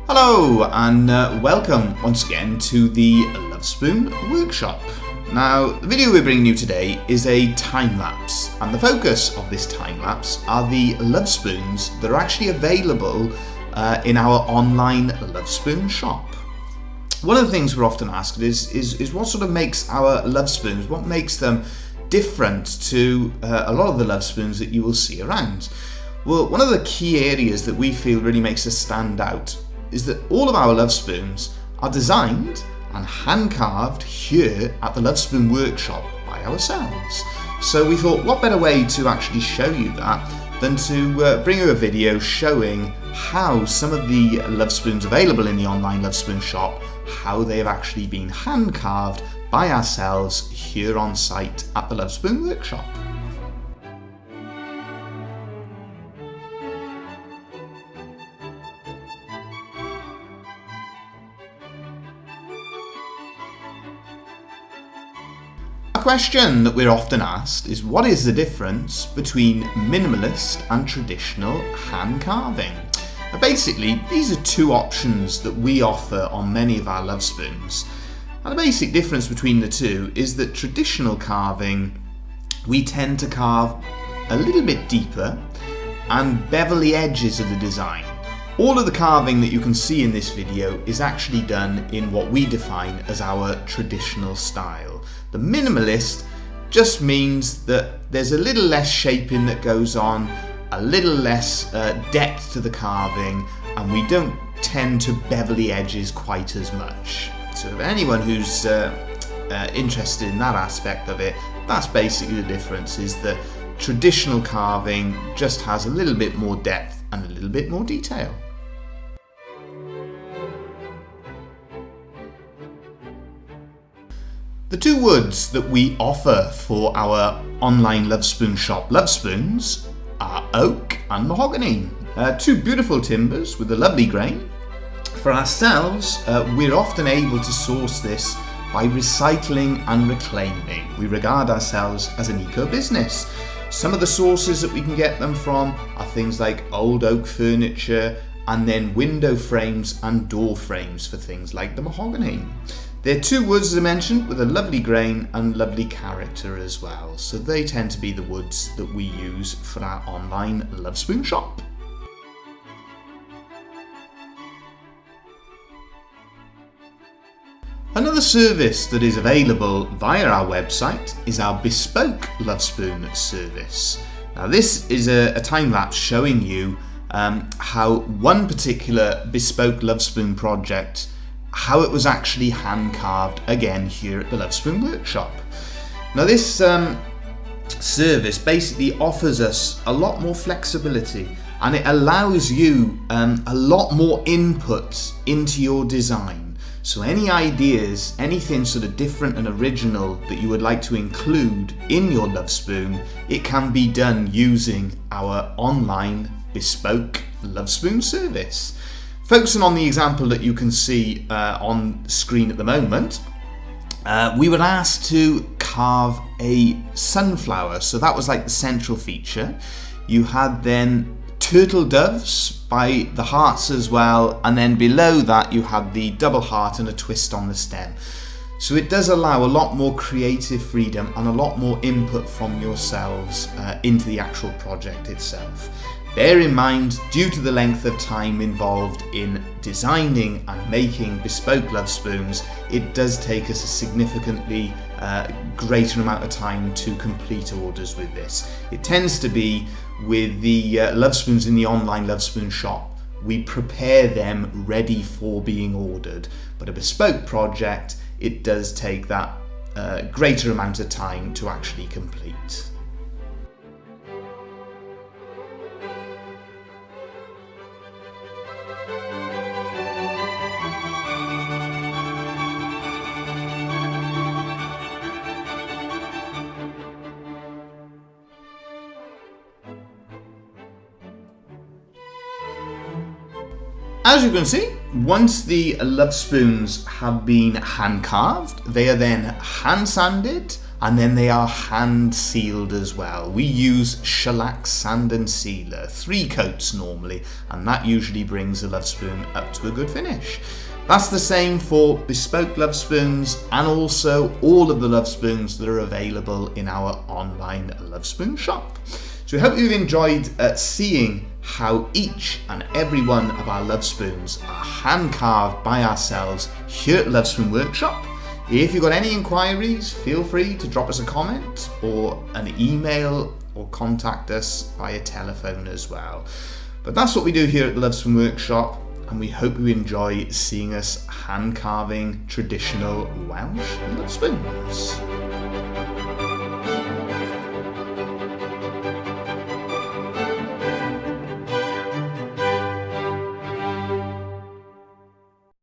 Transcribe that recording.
Hello and welcome once again to the Lovespoon Workshop. Now, the video we're bringing you today is a time-lapse, and the focus of this time-lapse are the Lovespoons that are actually available in our online Lovespoon shop. One of the things we're often asked is what sort of makes our Lovespoons, what makes them different to a lot of the Lovespoons that you will see around. Well, one of the key areas that we feel really makes us stand out is that all of our Lovespoons are designed and hand-carved here at the Lovespoon Workshop by ourselves. So we thought, what better way to actually show you that than to bring you a video showing how some of the Lovespoons available in the online Lovespoon shop, how they have actually been hand-carved by ourselves here on site at the Lovespoon Workshop. A question that we're often asked is, what is the difference between minimalist and traditional hand carving? Basically, these are two options that we offer on many of our Lovespoons. And the basic difference between the two is that traditional carving, we tend to carve a little bit deeper and bevel the edges of the design. All of the carving that you can see in this video is actually done in what we define as our traditional style. The minimalist just means that there's a little less shaping that goes on, a little less depth to the carving, and we don't tend to bevel the edges quite as much. So if anyone who's interested in that aspect of it, that's basically the difference, is that traditional carving just has a little bit more depth and a little bit more detail. The two woods that we offer for our online Lovespoon shop Lovespoons are oak and mahogany. Two beautiful timbers with a lovely grain. For ourselves, we're often able to source this by recycling and reclaiming. We regard ourselves as an eco-business. Some of the sources that we can get them from are things like old oak furniture, and then window frames and door frames for things like the mahogany. They're two woods, as I mentioned, with a lovely grain and lovely character as well. So they tend to be the woods that we use for our online Lovespoon shop. Another service that is available via our website is our bespoke Lovespoon service. Now this is a time-lapse showing you how one particular bespoke Lovespoon project, how it was actually hand-carved again here at the Lovespoon Workshop. Now this service basically offers us a lot more flexibility, and it allows you a lot more input into your design. So any ideas, anything sort of different and original that you would like to include in your Lovespoon, it can be done using our online bespoke Lovespoon service. Focusing on the example that you can see on screen at the moment, we were asked to carve a sunflower, so that was like the central feature. You had then turtle doves by the hearts as well, and then below that you had the double heart and a twist on the stem. So it does allow a lot more creative freedom and a lot more input from yourselves into the actual project itself. Bear in mind, due to the length of time involved in designing and making bespoke Lovespoons, it does take us a significantly greater amount of time to complete orders with this. It tends to be with the Lovespoons in the online Lovespoon shop, we prepare them ready for being ordered, but a bespoke project, it does take that greater amount of time to actually complete. As you can see, once the Lovespoons have been hand carved, they are then hand sanded and then they are hand sealed as well. We use shellac sand and sealer, 3 coats normally, and that usually brings the Lovespoon up to a good finish. That's the same for bespoke Lovespoons and also all of the Lovespoons that are available in our online Lovespoon shop. So we hope you've enjoyed seeing how each and every one of our Lovespoons are hand carved by ourselves here at Lovespoon Workshop. If you've got any inquiries, feel free to drop us a comment or an email or contact us via telephone as well. But that's what we do here at the Lovespoon Workshop, and we hope you enjoy seeing us hand carving traditional Welsh Lovespoons.